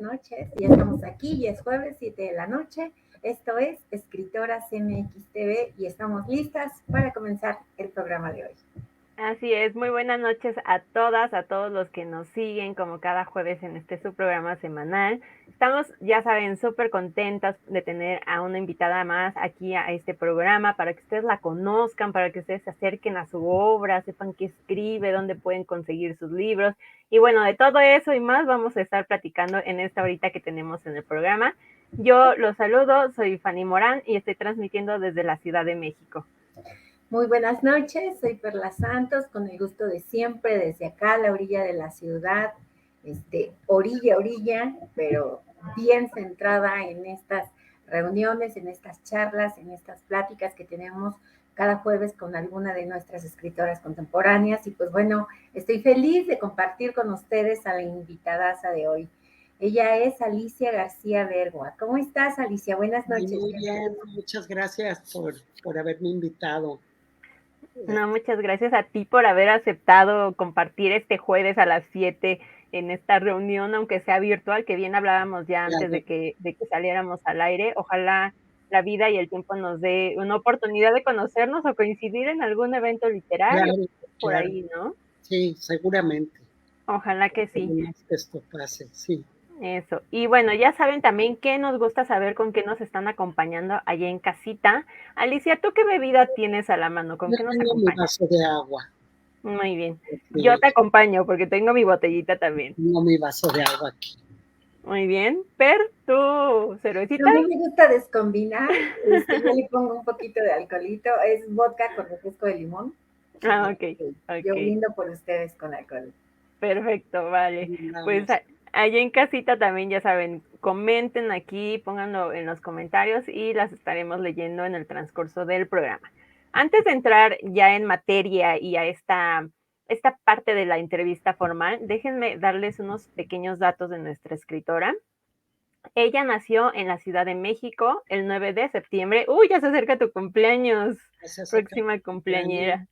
noches. Ya estamos aquí, ya es jueves, 7 de la noche. Esto es Escritoras MX TV y estamos listas para comenzar el programa de hoy. Así es, muy buenas noches a todas, a todos los que nos siguen como cada jueves en este su programa semanal. Estamos, ya saben, súper contentas de tener a una invitada más aquí a este programa para que ustedes la conozcan, para que ustedes se acerquen a su obra, sepan qué escribe, dónde pueden conseguir sus libros. Y bueno, de todo eso y más vamos a estar platicando en esta horita que tenemos en el programa. Yo los saludo, soy Fanny Morán y estoy transmitiendo desde la Ciudad de México. Muy buenas noches, soy Perla Santos, con el gusto de siempre, desde acá, a la orilla de la ciudad, orilla a orilla, pero bien centrada en estas reuniones, en estas charlas, en estas pláticas que tenemos cada jueves con alguna de nuestras escritoras contemporáneas. Y pues bueno, estoy feliz de compartir con ustedes a la invitadaza de hoy. Ella es Alicia García Bergua. ¿Cómo estás, Alicia? Buenas noches. Muy bien, muchas gracias por haberme invitado. No, muchas gracias a ti por haber aceptado compartir este jueves a las 7 en esta reunión, aunque sea virtual, que bien hablábamos ya antes de que saliéramos al aire. Ojalá la vida y el tiempo nos dé una oportunidad de conocernos o coincidir en algún evento literario por ahí, ¿no? Sí, seguramente. Ojalá que sí. Esto pase, sí. Eso. Y bueno, ya saben también que nos gusta saber con qué nos están acompañando allá en casita. Alicia, ¿tú qué bebida tienes a la mano? ¿Con qué nos acompañas? Tengo mi vaso de agua. Muy bien. Sí. Yo te acompaño porque tengo mi botellita también. Tengo mi vaso de agua aquí. Muy bien. Per, ¿tú cervecita? A mí me gusta descombinar. Yo le pongo un poquito de alcoholito. Es vodka con refresco de limón. Ah, ok. Yo brindo por ustedes con alcohol. Perfecto, vale. Pues allá en casita también, ya saben, comenten aquí, pónganlo en los comentarios y las estaremos leyendo en el transcurso del programa. Antes de entrar ya en materia y a esta parte de la entrevista formal, déjenme darles unos pequeños datos de nuestra escritora. Ella nació en la Ciudad de México el 9 de septiembre. ¡Uy, ya se acerca tu cumpleaños! Próxima cumpleañera.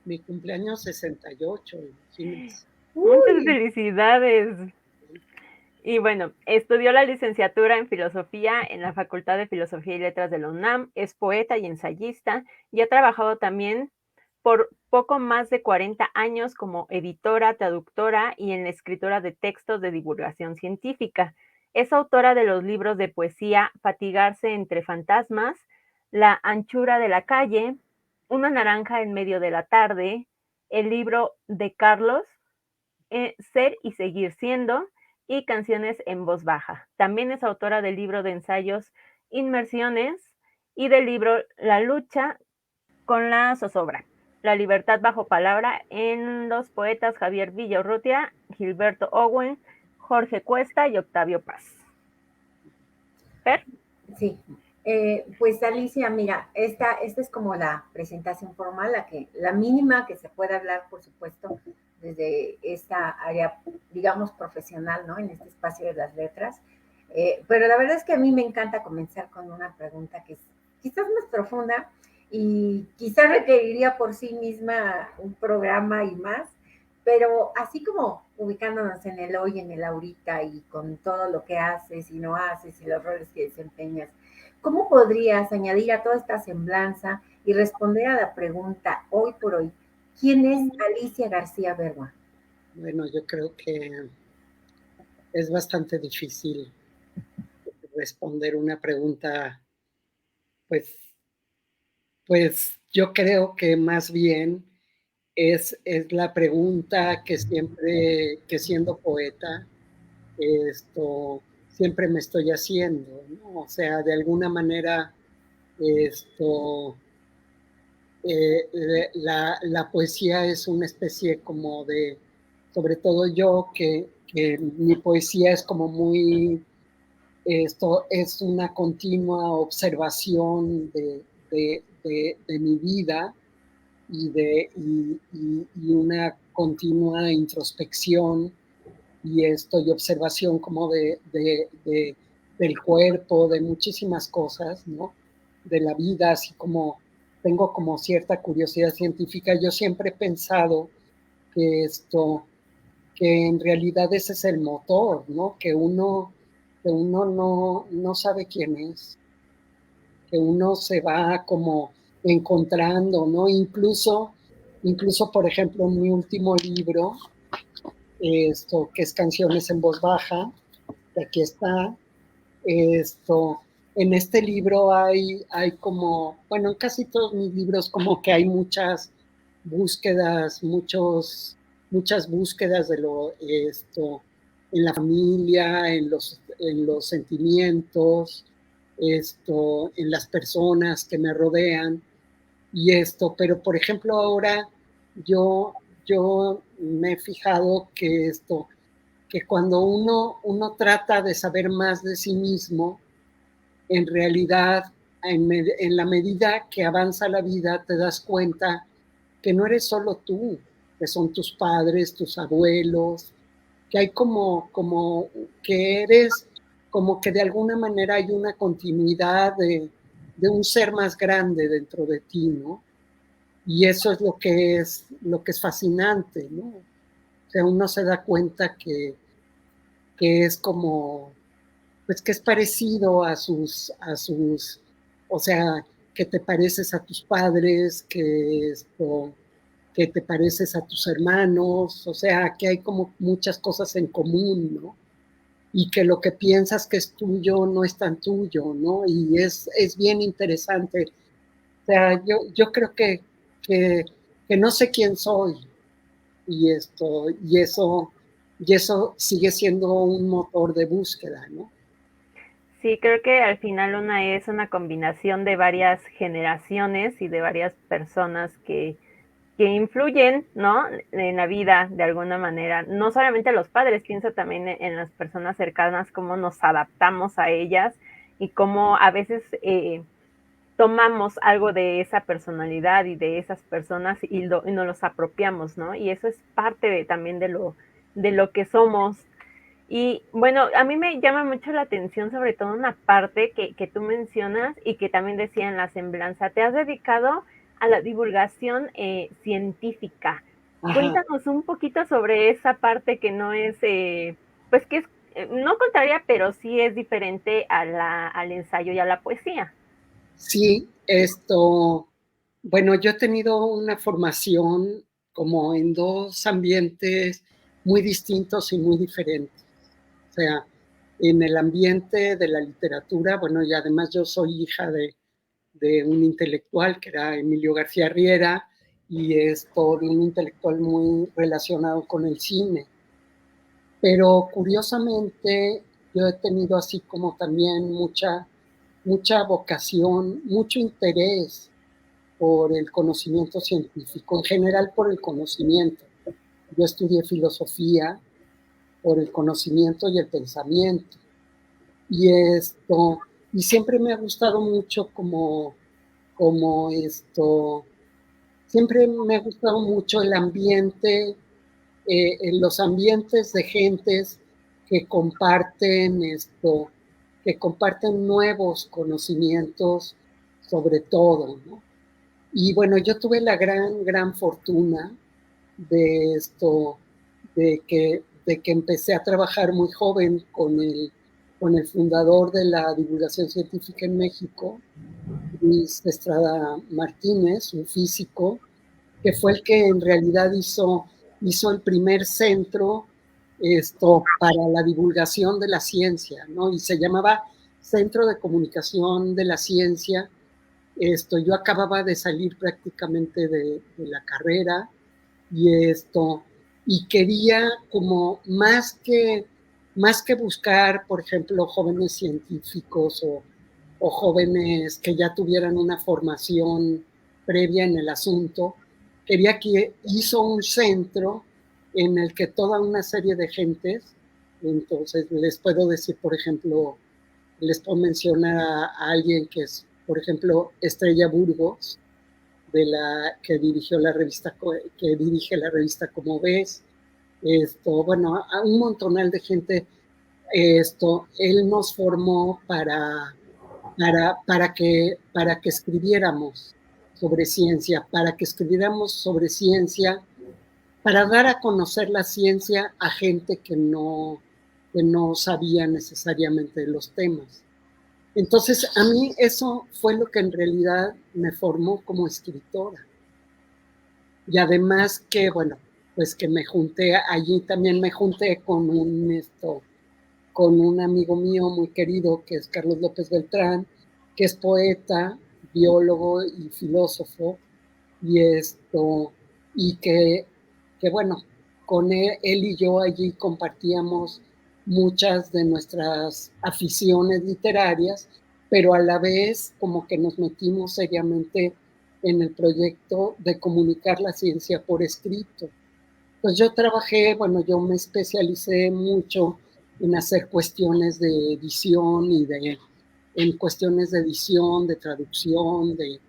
Mi cumpleaños 68, imagínense. Muchas felicidades. Y bueno, estudió la licenciatura en Filosofía en la Facultad de Filosofía y Letras de la UNAM, es poeta y ensayista, y ha trabajado también por poco más de 40 años como editora, traductora y en la escritura de textos de divulgación científica. Es autora de los libros de poesía Fatigarse entre fantasmas, La anchura de la calle, Una naranja en medio de la tarde, el libro de Carlos, Ser y seguir siendo, y Canciones en voz baja. También es autora del libro de ensayos Inmersiones y del libro La lucha con la zozobra, La libertad bajo palabra, en los poetas Javier Villaurrutia, Gilberto Owen, Jorge Cuesta y Octavio Paz. ¿Per? Sí. Pues Alicia, mira, esta es como la presentación formal, la mínima que se puede hablar, por supuesto, desde esta área, digamos, profesional, ¿no? En este espacio de las letras. Pero la verdad es que a mí me encanta comenzar con una pregunta que es quizás más profunda y quizás requeriría por sí misma un programa y más, pero así como ubicándonos en el hoy, en el ahorita y con todo lo que haces y no haces y los roles que desempeñas, ¿cómo podrías añadir a toda esta semblanza y responder a la pregunta hoy por hoy? ¿Quién es Alicia García Bergua? Bueno, yo creo que es bastante difícil responder una pregunta, pues yo creo que más bien es la pregunta que siempre, que siendo poeta, siempre me estoy haciendo, ¿no? O sea, de alguna manera, la poesía es una especie como de, sobre todo yo, que mi poesía es como muy, esto es una continua observación de mi vida y una continua introspección y observación como del cuerpo, de muchísimas cosas, ¿no? De la vida, así como tengo como cierta curiosidad científica. Yo siempre he pensado que que en realidad ese es el motor, ¿no? Que uno que uno no sabe quién es, que uno se va como encontrando, ¿no? Incluso, por ejemplo, en mi último libro, que es Canciones en Voz Baja, que aquí está, en este libro hay como, bueno, en casi todos mis libros como que hay muchas búsquedas, muchas búsquedas de en la familia, en los sentimientos, en las personas que me rodean y pero por ejemplo ahora yo, yo me he fijado que cuando uno trata de saber más de sí mismo, en realidad, en la medida que avanza la vida, te das cuenta que no eres solo tú, que son tus padres, tus abuelos, que hay como que eres, como que de alguna manera hay una continuidad de un ser más grande dentro de ti, ¿no? Y eso es lo que es fascinante, ¿no? O sea, uno se da cuenta que es como, pues que es parecido o sea, que te pareces a tus padres, que te pareces a tus hermanos, o sea, que hay como muchas cosas en común, ¿no? Y que lo que piensas que es tuyo no es tan tuyo, ¿no? Y es bien interesante. O sea, yo creo que, que no sé quién soy y y eso sigue siendo un motor de búsqueda, ¿no? Sí, creo que al final una es una combinación de varias generaciones y de varias personas que influyen, ¿no? En la vida de alguna manera. No solamente los padres, pienso también en las personas cercanas, cómo nos adaptamos a ellas y cómo a veces tomamos algo de esa personalidad y de esas personas y nos los apropiamos, ¿no? Y eso es parte también de lo que somos. Y bueno, a mí me llama mucho la atención sobre todo una parte que tú mencionas y que también decía en la semblanza. Te has dedicado a la divulgación científica. Ajá. Cuéntanos un poquito sobre esa parte que no es, pues que es no contraria, pero sí es diferente a al ensayo y a la poesía. Sí, bueno, yo he tenido una formación como en dos ambientes muy distintos y muy diferentes. O sea, en el ambiente de la literatura, bueno, y además yo soy hija de un intelectual que era Emilio García Riera, y de un intelectual muy relacionado con el cine. Pero curiosamente yo he tenido así como también mucha vocación, mucho interés por el conocimiento científico, en general por el conocimiento. Yo estudié filosofía por el conocimiento y el pensamiento. Y y siempre me ha gustado mucho como siempre me ha gustado mucho el ambiente, en los ambientes de gentes que que comparten nuevos conocimientos sobre todo, ¿no? Y bueno, yo tuve la gran fortuna de de que empecé a trabajar muy joven con el fundador de la divulgación científica en México, Luis Estrada Martínez, un físico, que fue el que en realidad hizo el primer centro para la divulgación de la ciencia, ¿no? Y se llamaba Centro de Comunicación de la Ciencia. Yo acababa de salir prácticamente de la carrera y y quería como más que buscar, por ejemplo, jóvenes científicos o jóvenes que ya tuvieran una formación previa en el asunto, quería que hizo un centro en el que toda una serie de gentes, entonces les puedo decir, por ejemplo, les puedo mencionar a alguien que es, por ejemplo, Estrella Burgos, que dirigió que dirige la revista Como Ves, bueno, a un montonal de gente, él nos formó para que escribiéramos sobre ciencia, para que escribiéramos sobre ciencia, para dar a conocer la ciencia a gente que no sabía necesariamente de los temas. Entonces, a mí eso fue lo que en realidad me formó como escritora. Y además que, bueno, pues que allí también me junté con un amigo mío muy querido, que es Carlos López Beltrán, que es poeta, biólogo y filósofo, y que bueno, con él y yo allí compartíamos muchas de nuestras aficiones literarias, pero a la vez como que nos metimos seriamente en el proyecto de comunicar la ciencia por escrito. Pues yo me especialicé mucho en hacer cuestiones de edición en cuestiones de edición, de traducción, de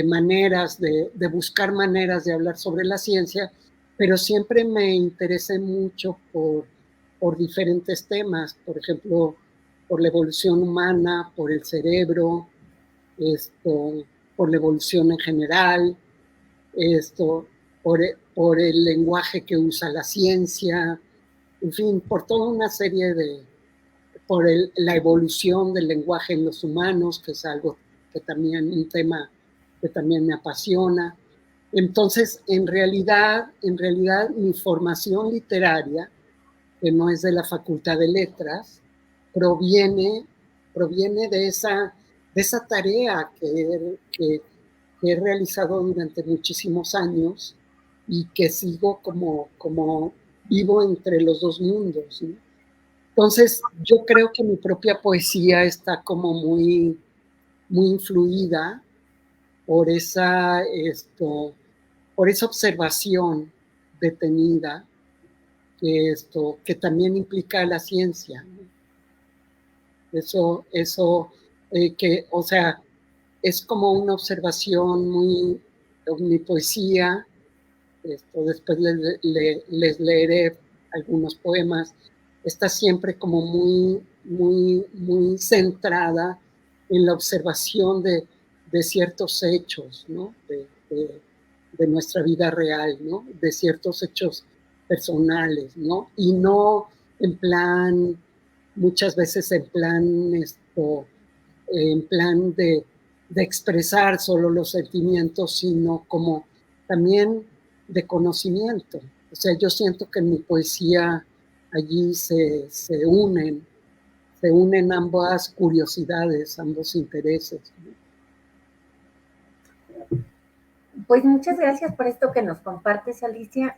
maneras, de buscar maneras de hablar sobre la ciencia, pero siempre me interesé mucho por diferentes temas, por ejemplo, por la evolución humana, por el cerebro, por la evolución en general, por el lenguaje que usa la ciencia, en fin, por toda una serie la evolución del lenguaje en los humanos, que es algo que también, un tema que también me apasiona. Entonces, en realidad, mi formación literaria, que no es de la Facultad de Letras, proviene de esa tarea que he realizado durante muchísimos años y que sigo como vivo entre los dos mundos, ¿no? Entonces, yo creo que mi propia poesía está como muy, muy influida por por esa observación detenida que también implica la ciencia. O sea, es como una observación mi poesía. Después les leeré algunos poemas. Está siempre como muy, muy, muy centrada en la observación de ciertos hechos, ¿no? De nuestra vida real, ¿no? De ciertos hechos personales, ¿no? Y no en plan, muchas veces en plan de expresar solo los sentimientos, sino como también de conocimiento. O sea, yo siento que en mi poesía allí se unen ambas curiosidades, ambos intereses. Pues muchas gracias por esto que nos compartes, Alicia.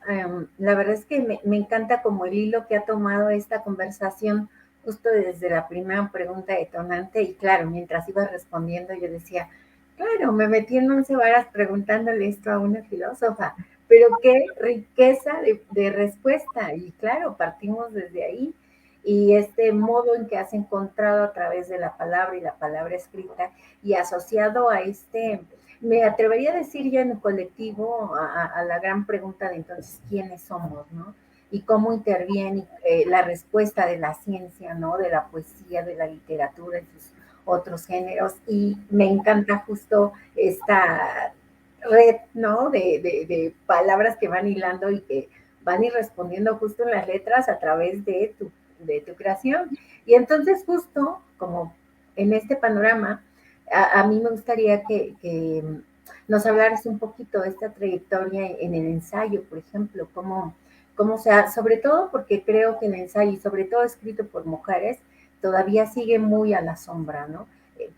La verdad es que me encanta como el hilo que ha tomado esta conversación justo desde la primera pregunta detonante y claro, mientras iba respondiendo yo decía, claro, me metí en 11 varas preguntándole esto a una filósofa, pero qué riqueza de respuesta y claro, partimos desde ahí y este modo en que has encontrado a través de la palabra y la palabra escrita y asociado a me atrevería a decir ya en el colectivo a la gran pregunta de entonces, ¿quiénes somos, no? Y cómo interviene la respuesta de la ciencia, ¿no? De la poesía, de la literatura, en sus otros géneros. Y me encanta justo esta red, ¿no? De palabras que van hilando y que van a ir respondiendo justo en las letras a través de tu creación. Y entonces justo como en este panorama, a mí me gustaría que nos hablaras un poquito de esta trayectoria en el ensayo, por ejemplo, cómo sea, sobre todo porque creo que el ensayo, y sobre todo escrito por mujeres, todavía sigue muy a la sombra, ¿no?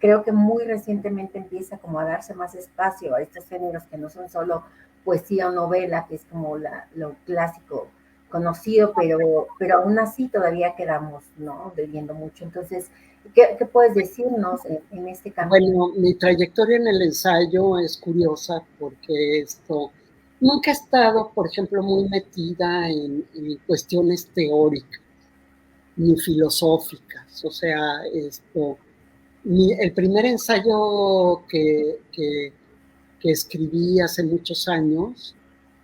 Creo que muy recientemente empieza como a darse más espacio a estos géneros que no son solo poesía o novela, que es como lo clásico conocido, pero aún así todavía quedamos, ¿no? Debiendo mucho. Entonces, ¿qué puedes decirnos en este camino? Bueno, mi trayectoria en el ensayo es curiosa porque nunca he estado, por ejemplo, muy metida en cuestiones teóricas ni filosóficas. O sea, el primer ensayo que escribí hace muchos años,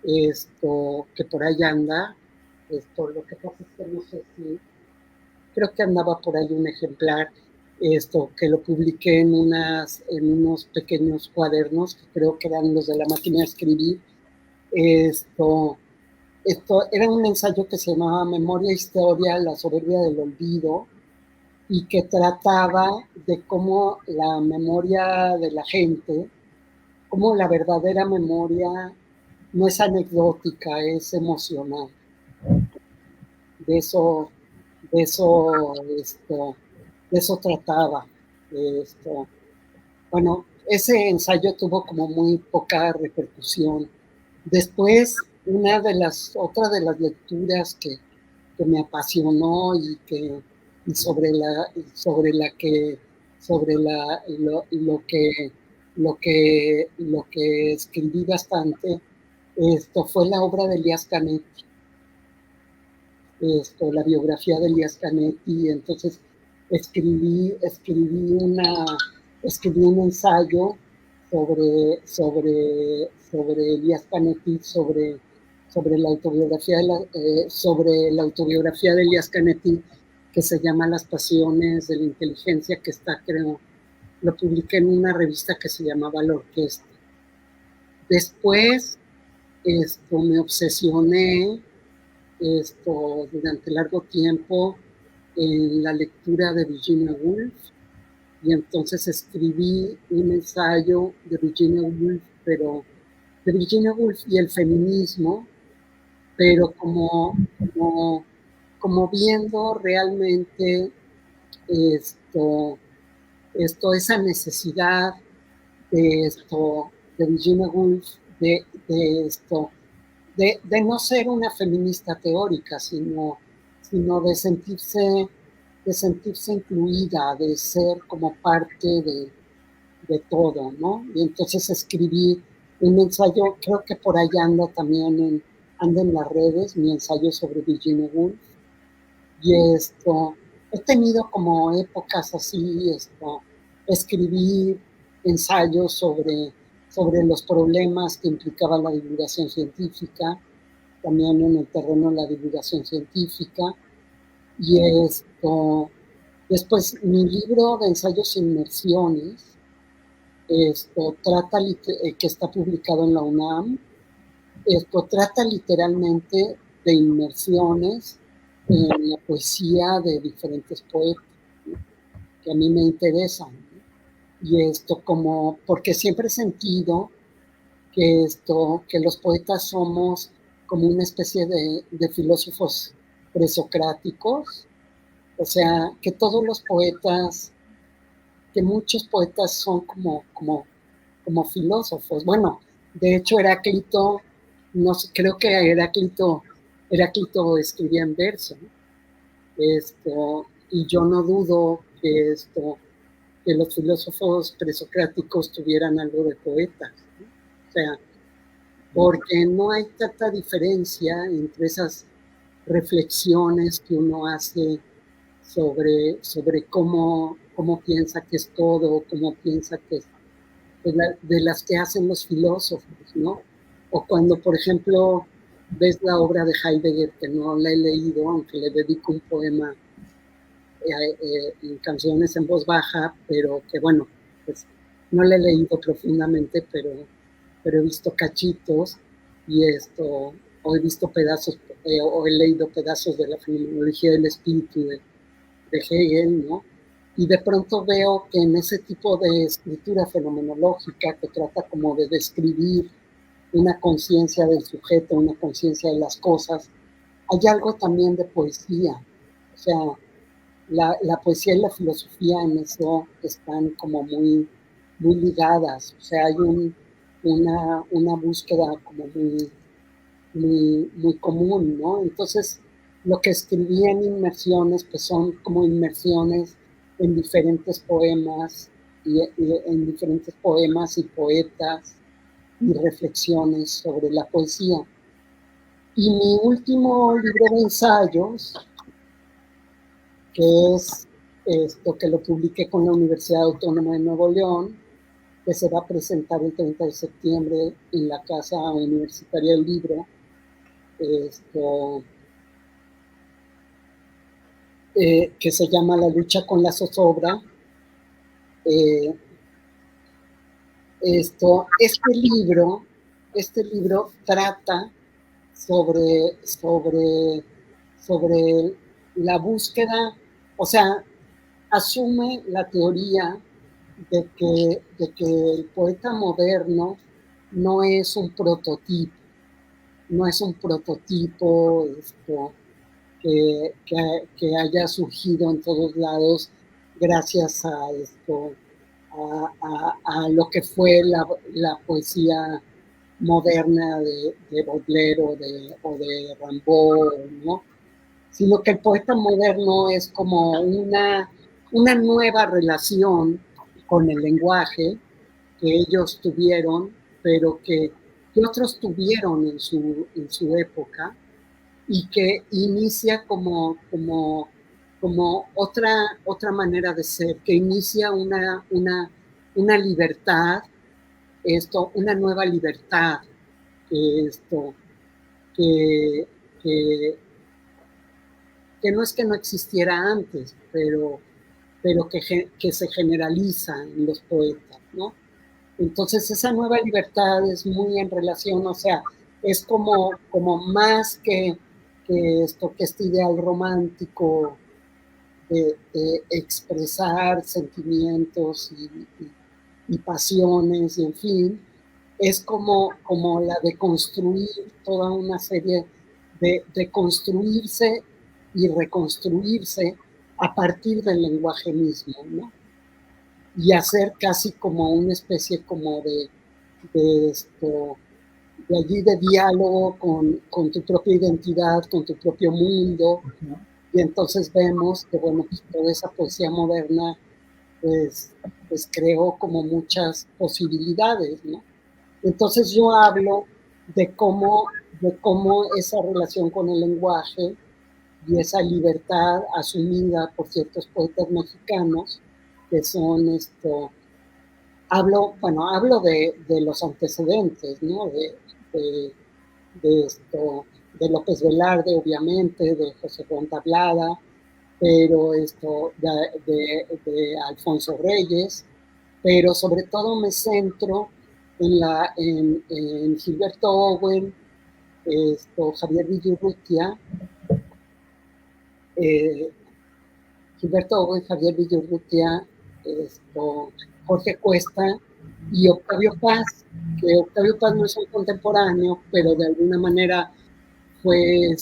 que por ahí anda, lo que pasa es que no sé si, creo que andaba por ahí un ejemplar, que lo publiqué en unos pequeños cuadernos, que creo que eran los de la máquina de escribir, esto era un ensayo que se llamaba Memoria e Historia, la soberbia del olvido, y que trataba de cómo la memoria de la gente, cómo la verdadera memoria no es anecdótica, es emocional. De eso trataba. Bueno, ese ensayo tuvo como muy poca repercusión. Después, otra de las lecturas que me apasionó y sobre lo que escribí bastante, fue la obra de Elias Canetti, la biografía de Elias Canetti. Entonces escribí un ensayo sobre Elias Canetti, sobre la autobiografía de Elias Canetti, que se llama Las pasiones de la inteligencia, que está, creo, lo publiqué en una revista que se llamaba La Orquesta. Después me obsesioné durante largo tiempo en la lectura de Virginia Woolf, y entonces escribí un ensayo de Virginia Woolf y el feminismo, pero como viendo realmente esa necesidad de Virginia Woolf de no ser una feminista teórica, sino de sentirse incluida, de ser como parte de todo, ¿no? Y entonces escribí un ensayo, creo que por ahí anda también anda en las redes, mi ensayo sobre Virginia Woolf. Y he tenido como épocas así, escribí ensayos sobre los problemas que implicaba la divulgación científica, también en el terreno de la divulgación científica. Y después mi libro de ensayos e inmersiones, que está publicado en la UNAM, trata literalmente de inmersiones en la poesía de diferentes poetas, ¿no?, que a mí me interesan, ¿no? Y porque siempre he sentido que los poetas somos como una especie de filósofos presocráticos, o sea, que todos los poetas, que muchos poetas son como filósofos. Bueno, de hecho Heráclito, no sé, creo que Heráclito escribía en verso, ¿no? Y yo no dudo que los filósofos presocráticos tuvieran algo de poetas, ¿no? O sea, porque no hay tanta diferencia entre esas reflexiones que uno hace sobre cómo piensa que es todo, cómo piensa que es de las que hacen los filósofos, ¿no? O cuando, por ejemplo, ves la obra de Heidegger, que no la he leído, aunque le dedico un poema en canciones en voz baja, pero que bueno, pues no la he leído profundamente, pero he visto cachitos y o he visto pedazos, o he leído pedazos de la fenomenología del espíritu de Hegel, ¿no? Y de pronto veo que en ese tipo de escritura fenomenológica que trata como de describir una conciencia del sujeto, una conciencia de las cosas, hay algo también de poesía. O sea, la poesía y la filosofía en eso están como muy, muy ligadas. O sea, hay una búsqueda como muy común, ¿no? Entonces, lo que escribí en inmersiones, pues son como inmersiones en diferentes poemas y poetas y reflexiones sobre la poesía. Y mi último libro de ensayos, que es que lo publiqué con la Universidad Autónoma de Nuevo León, que se va a presentar el 30 de septiembre en la Casa Universitaria del Libro, que se llama La lucha con la zozobra. Este libro trata sobre la búsqueda, o sea, asume la teoría de que el poeta moderno no es un prototipo, no es un prototipo que haya surgido en todos lados gracias a a lo que fue la poesía moderna de Baudelaire o de Rimbaud, ¿no? Sino que el poeta moderno es como una nueva relación con el lenguaje que ellos tuvieron, pero que otros tuvieron en su época, y que inicia como otra manera de ser, que inicia una libertad, una nueva libertad, esto, que, que, que no es que no existiera antes, pero que se generaliza en los poetas, ¿no? Entonces esa nueva libertad es muy en relación, o sea, es como más que este ideal romántico de expresar sentimientos y pasiones, y en fin, es como la de construir toda una serie de construirse y reconstruirse a partir del lenguaje mismo, ¿no? Y hacer casi como una especie como de allí de diálogo con tu propia identidad, con tu propio mundo. Y entonces vemos que, bueno, pues toda esa poesía moderna, pues creó como muchas posibilidades, ¿no? Entonces yo hablo de cómo esa relación con el lenguaje y esa libertad asumida por ciertos poetas mexicanos, que son hablo de los antecedentes, ¿no? De López Velarde, obviamente, de José Juan Tablada, pero de Alfonso Reyes, pero sobre todo me centro en Gilberto Owen, Javier Villurrutia, Gilberto Owen, Javier Villurrutia, Jorge Cuesta y Octavio Paz, que Octavio Paz no es un contemporáneo, pero de alguna manera fue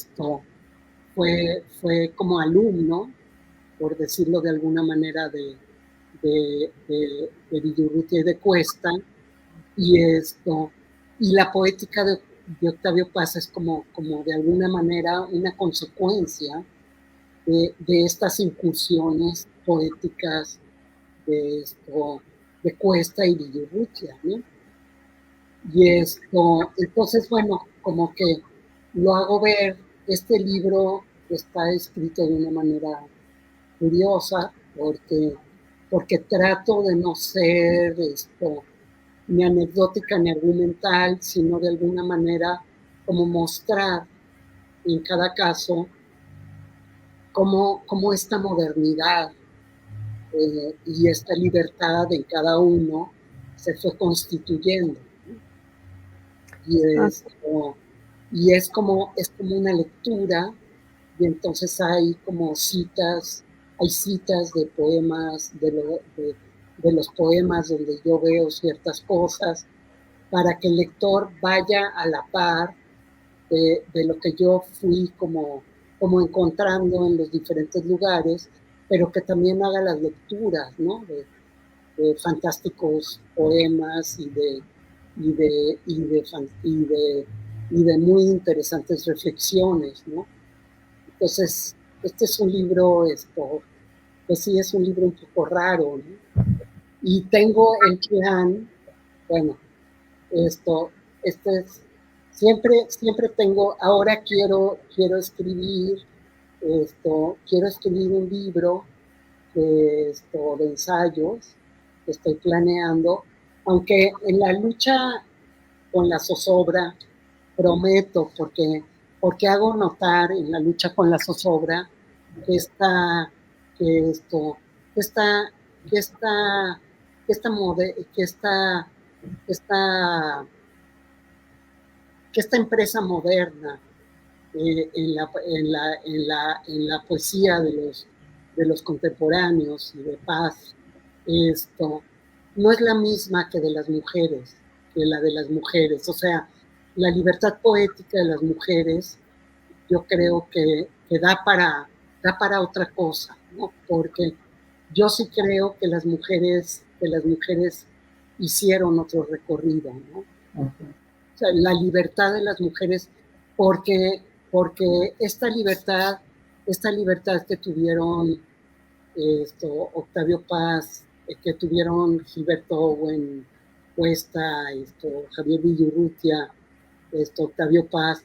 fue como alumno, por decirlo de alguna manera, de Villurrutia y de Cuesta, y y la poética de Octavio Paz es como de alguna manera una consecuencia de estas incursiones poéticas de Cuesta y Villurrutia, ¿no? Y entonces, bueno, como que lo hago ver, este libro está escrito de una manera curiosa, porque trato de no ser ni anecdótica ni argumental, sino de alguna manera como mostrar en cada caso cómo esta modernidad y esta libertad en cada uno se fue constituyendo. Y es como una lectura, y entonces hay citas de poemas, de los poemas donde yo veo ciertas cosas, para que el lector vaya a la par de lo que yo fui como encontrando en los diferentes lugares, pero que también haga las lecturas, ¿no? De fantásticos poemas y de muy interesantes reflexiones, ¿no? Entonces, este es un libro, pues sí, es un libro un poco raro, ¿no? Y tengo el plan, bueno, este es, siempre tengo, ahora quiero escribir, quiero escribir un libro de ensayos que estoy planeando, aunque en la lucha con la zozobra prometo, porque hago notar en la lucha con la zozobra que esta, que esto, que esta, que esta, que esta, mode, que esta que esta empresa moderna en la poesía de los contemporáneos y de paz, no es la misma que de las mujeres, que la de las mujeres. O sea, la libertad poética de las mujeres, yo creo que da para otra cosa, ¿no? Porque yo sí creo que las mujeres hicieron otro recorrido, ¿no? O sea, la libertad de las mujeres, porque esta libertad que tuvieron Octavio Paz, que tuvieron Gilberto Owen Cuesta, Javier Villurrutia, Octavio Paz,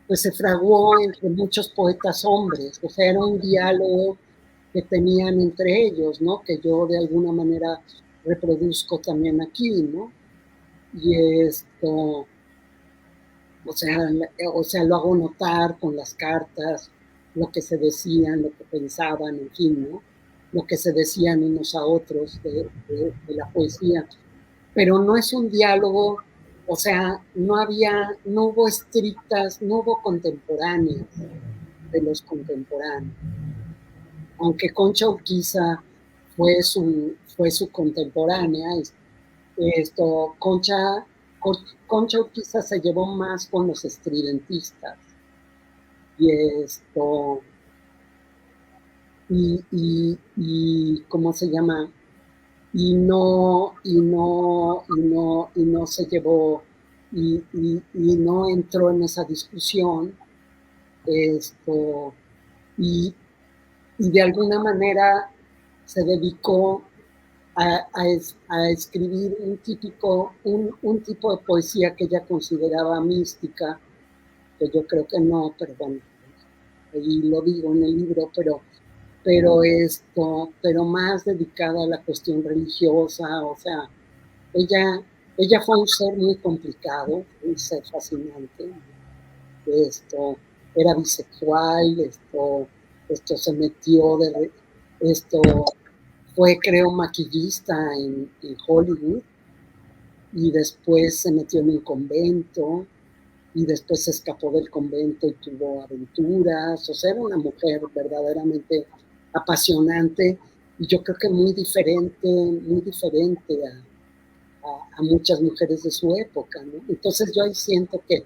pues se fraguó entre muchos poetas hombres. O sea, era un diálogo que tenían entre ellos, ¿no? Que yo de alguna manera reproduzco también aquí, ¿no? Y o sea, lo hago notar con las cartas, lo que se decían, lo que pensaban, en fin, ¿no? Lo que se decían unos a otros de la poesía. Pero no es un diálogo, o sea, no hubo contemporáneas de los contemporáneos. Aunque Concha Urquiza fue su contemporánea, Concha Urquiza se llevó más con los estridentistas y ¿cómo se llama? Y no se llevó y no entró en esa discusión y de alguna manera se dedicó a escribir un tipo de poesía que ella consideraba mística, que yo creo que no, pero bueno, ahí lo digo en el libro, pero más dedicada a la cuestión religiosa. O sea, ella fue un ser muy complicado, un ser fascinante. Era bisexual, se metió fue, creo, maquillista en Hollywood, y después se metió en un convento, y después se escapó del convento y tuvo aventuras. O sea, era una mujer verdaderamente apasionante, y yo creo que muy diferente a muchas mujeres de su época, ¿no? Entonces yo ahí siento que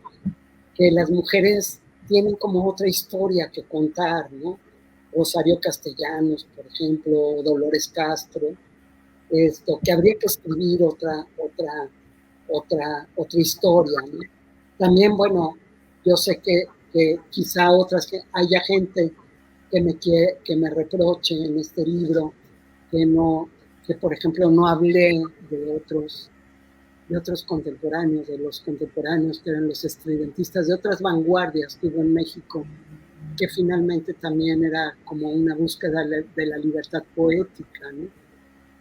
las mujeres tienen como otra historia que contar, ¿no? Rosario Castellanos, por ejemplo, Dolores Castro, que habría que escribir otra historia, ¿no? También, bueno, yo sé que quizá haya gente que me reproche en este libro que por ejemplo no hablé de otros contemporáneos, de los contemporáneos que eran los estridentistas, de otras vanguardias que hubo en México, que finalmente también era como una búsqueda de la libertad poética, ¿no?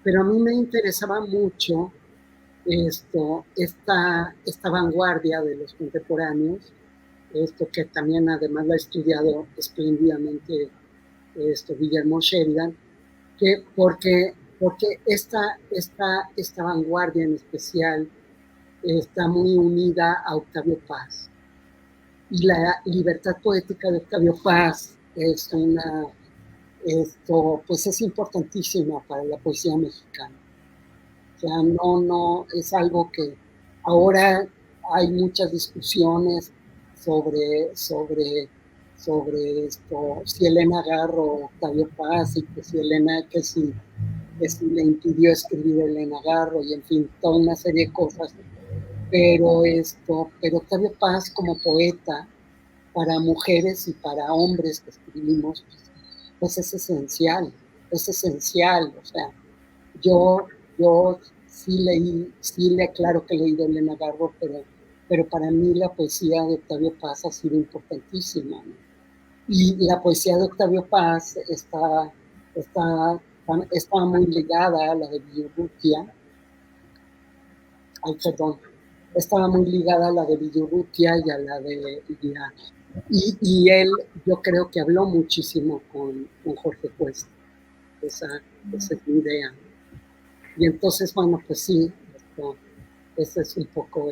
Pero a mí me interesaba mucho esta vanguardia de los contemporáneos, que también además la ha estudiado espléndidamente Guillermo Sheridan, porque esta vanguardia en especial está muy unida a Octavio Paz. Y la libertad poética de Octavio Paz pues es importantísima para la poesía mexicana. O sea, no es algo que ahora hay muchas discusiones sobre si Elena Garro o Octavio Paz, y que si le impidió escribir Elena Garro, y en fin, toda una serie de cosas. Pero Octavio Paz como poeta, para mujeres y para hombres que escribimos, pues es esencial. O sea, yo claro que he leído Elena Garro, pero para mí la poesía de Octavio Paz ha sido importantísima, ¿no? Y la poesía de Octavio Paz está muy ligada a la de Villurrutia. Estaba muy ligada a la de Villurrutia y a la de... Y él, yo creo que habló muchísimo con Jorge Cuesta. Esa es mi idea. Y entonces, bueno, pues sí, ese es un poco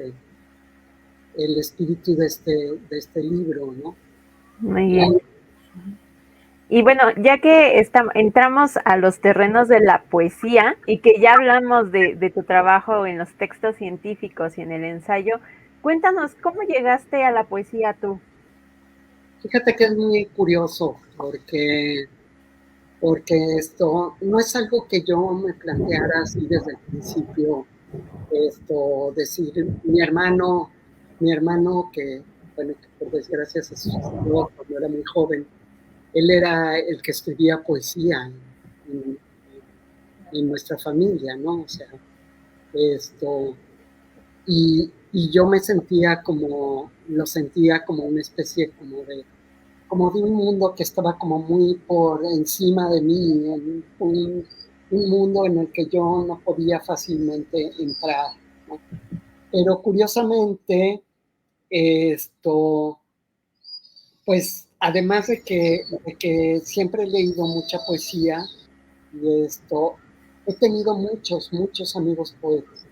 el espíritu de este libro, ¿no? Muy bien. Y bueno, ya que entramos a los terrenos de la poesía y que ya hablamos de tu trabajo en los textos científicos y en el ensayo, cuéntanos, ¿cómo llegaste a la poesía tú? Fíjate que es muy curioso porque esto no es algo que yo me planteara así desde el principio, decir, mi hermano que, bueno, que por desgracia se suicidó cuando era muy joven, él era el que escribía poesía en, en nuestra familia, ¿no? O sea, esto, y yo me sentía lo sentía como una especie como de un mundo que estaba como muy por encima de mí, un mundo en el que yo no podía fácilmente entrar, ¿no? Pero curiosamente, pues además de que siempre he leído mucha poesía y he tenido muchos amigos poetas,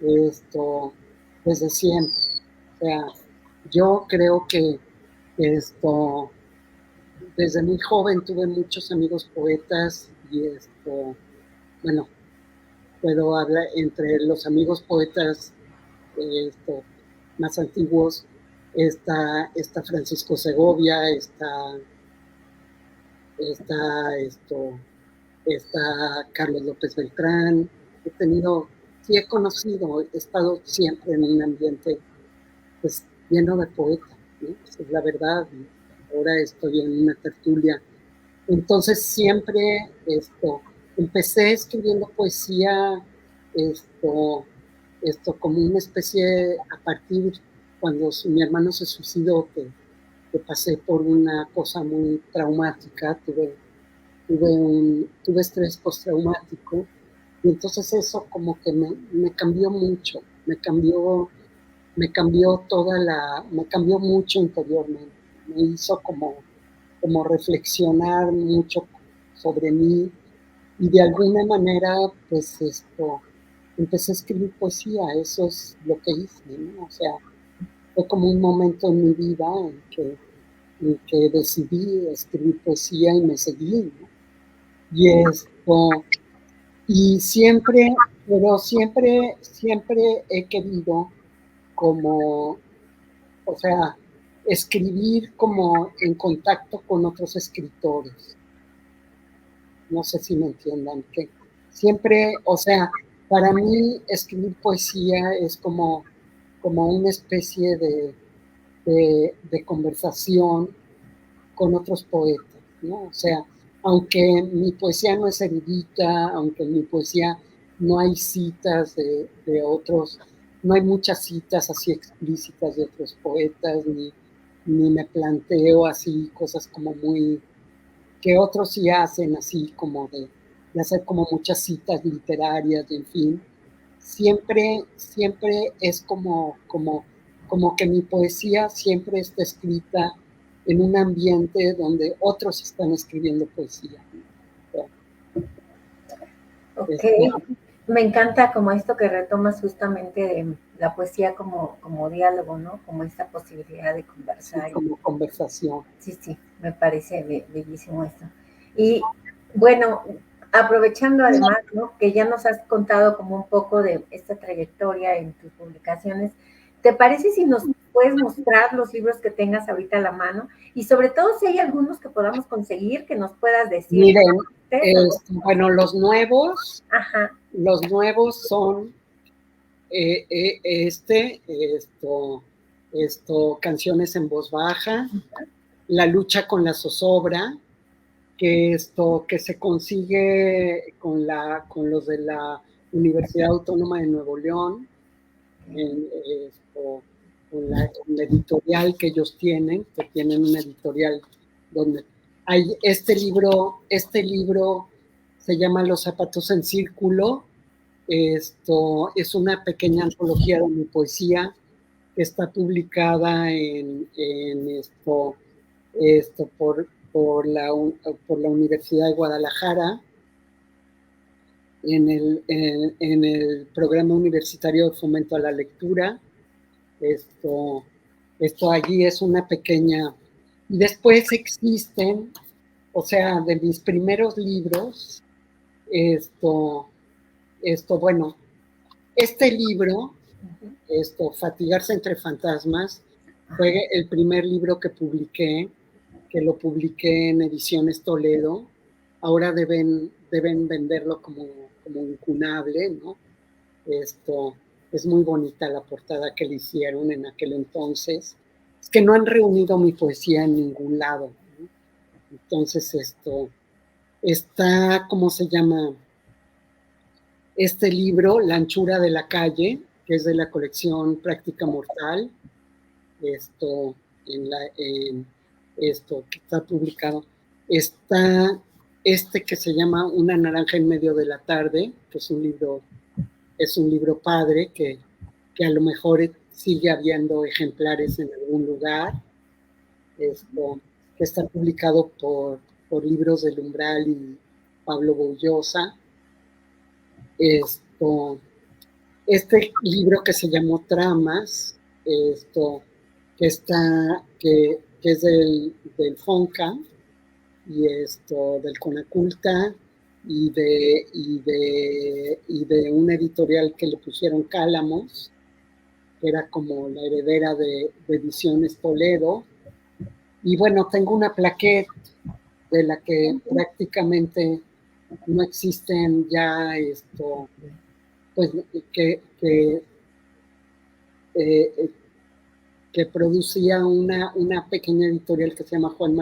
esto, desde siempre. O sea, yo creo que esto, desde muy joven tuve muchos amigos poetas y bueno, puedo hablar entre los amigos poetas esto, más antiguos, está Francisco Segovia, está, está Carlos López Beltrán. Sí he conocido, he estado siempre en un ambiente pues lleno de poetas, ¿no? Esa es la verdad. Ahora estoy en una tertulia. Entonces siempre empecé escribiendo poesía, esto, como una especie a partir cuando mi hermano se suicidó, que pasé por una cosa muy traumática, tuve estrés postraumático, y entonces eso como que me cambió mucho, me cambió mucho interiormente, me hizo como reflexionar mucho sobre mí y de alguna manera pues empecé a escribir poesía, eso es lo que hice, ¿no? O sea, fue como un momento en mi vida en que decidí escribir poesía y me seguí, ¿no? Y y siempre he querido como, o sea, escribir como en contacto con otros escritores. No sé si me entiendan, que siempre, o sea, para mí escribir poesía es como una especie de conversación con otros poetas, ¿no? O sea, aunque mi poesía no es erudita, aunque en mi poesía no hay citas de otros, no hay muchas citas así explícitas de otros poetas, ni me planteo así cosas como muy, que otros sí hacen así como de hacer como muchas citas literarias, en fin. Siempre es como que mi poesía siempre está escrita en un ambiente donde otros están escribiendo poesía. Ok, me encanta como esto que retomas justamente de la poesía como diálogo, ¿no? Como esta posibilidad de Sí, conversar. como conversación. Sí, me parece bellísimo esto. Y bueno, aprovechando además, ¿no? Que ya nos has contado como un poco de esta trayectoria en tus publicaciones, ¿te parece si nos puedes mostrar los libros que tengas ahorita a la mano? Y sobre todo si hay algunos que podamos conseguir, que nos puedas decir. Miren, bueno, Ajá. los nuevos son Canciones en voz baja, La lucha con la zozobra, que se consigue con los de la Universidad Autónoma de Nuevo León, con la editorial que ellos tienen, que tienen una editorial donde hay este libro se llama Los zapatos en círculo. Es una pequeña antología de mi poesía que está publicada por la Universidad de Guadalajara en el programa universitario de fomento a la lectura. Esto allí es una pequeña... Y después existen, o sea, de mis primeros libros, bueno, este libro, Fatigarse entre fantasmas, fue el primer libro que publiqué, que lo publiqué en Ediciones Toledo. Ahora deben venderlo como incunable, ¿no? Es muy bonita la portada que le hicieron en aquel entonces. Es que no han reunido mi poesía en ningún lado, ¿no? Entonces está, ¿cómo se llama? Este libro, La anchura de la calle, que es de la colección Práctica Mortal, esto que está publicado. Está que se llama Una naranja en medio de la tarde, que es un libro padre, que a lo mejor sigue habiendo ejemplares en algún lugar, que está publicado por Libros del Umbral y Pablo Boullosa. Este libro que se llamó Tramas, que es del FONCA y del CONACULTA y de una editorial que le pusieron Cálamos, que era como la heredera de Ediciones Toledo. Y bueno, tengo una plaqueta de la que prácticamente no existen ya pues que producía una pequeña editorial que se llama Juan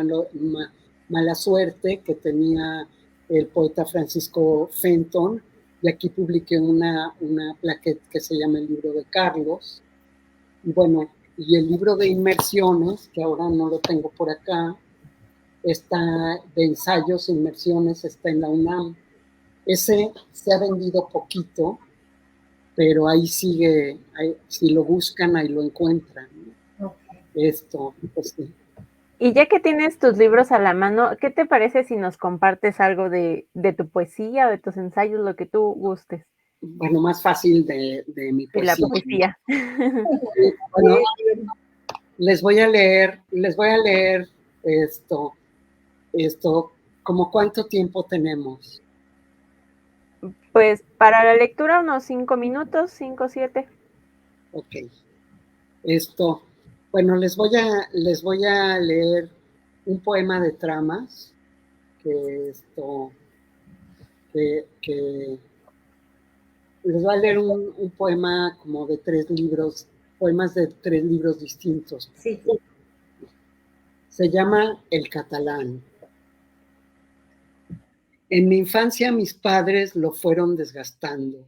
Mala Suerte, que tenía el poeta Francisco Fenton, y aquí publiqué una plaqueta que se llama El libro de Carlos. Y bueno, y el libro de Inmersiones, que ahora no lo tengo por acá, está de ensayos, Inmersiones, está en la UNAM. Ese se ha vendido poquito, pero ahí sigue, si lo buscan, ahí lo encuentran, ¿no? Okay. Pues sí. Y ya que tienes tus libros a la mano, ¿qué te parece si nos compartes algo de tu poesía, de tus ensayos, lo que tú gustes? Bueno, más fácil de mi poesía. De la poesía. Bueno, les voy a leer ¿como cuánto tiempo tenemos? Pues para la lectura unos 5 minutos, 5, 7. Ok. Bueno, les voy a leer un poema de Tramas, que les voy a leer un poema como de 3 libros, poemas de 3 libros distintos. Sí. Se llama El Catalán. En mi infancia mis padres lo fueron desgastando.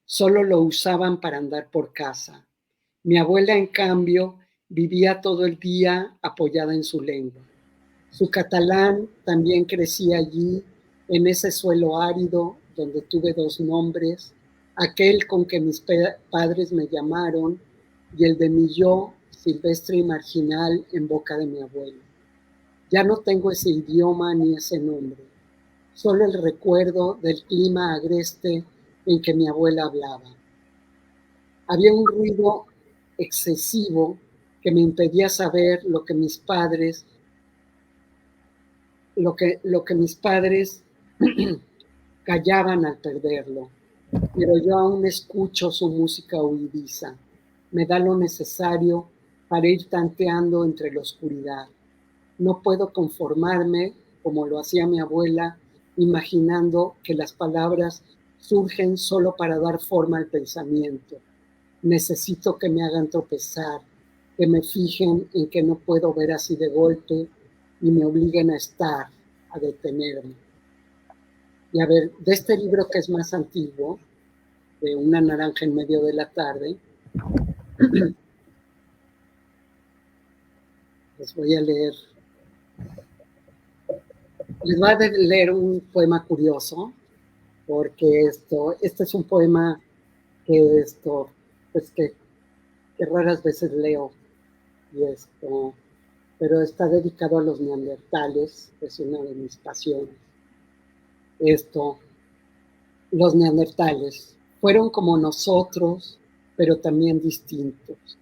Solo lo usaban para andar por casa. Mi abuela, en cambio, vivía todo el día apoyada en su lengua. Su catalán también crecía allí, en ese suelo árido donde tuve 2 nombres, aquel con que mis padres me llamaron y el de mi yo, silvestre y marginal, en boca de mi abuelo. Ya no tengo ese idioma ni ese nombre, solo el recuerdo del clima agreste en que mi abuela hablaba. Había un ruido excesivo que me impedía saber lo que mis padres callaban al perderlo, pero yo aún escucho su música huidiza. Me da lo necesario para ir tanteando entre la oscuridad. No puedo conformarme, como lo hacía mi abuela, imaginando que las palabras surgen solo para dar forma al pensamiento. Necesito que me hagan tropezar, que me fijen en que no puedo ver así de golpe y me obliguen a estar, a detenerme. Y a ver, de este libro que es más antiguo, de Una naranja en medio de la tarde, les voy a leer un poema curioso, porque este es un poema que pues que raras veces leo, pero está dedicado a los neandertales, es una de mis pasiones. Los neandertales fueron como nosotros, pero también distintos.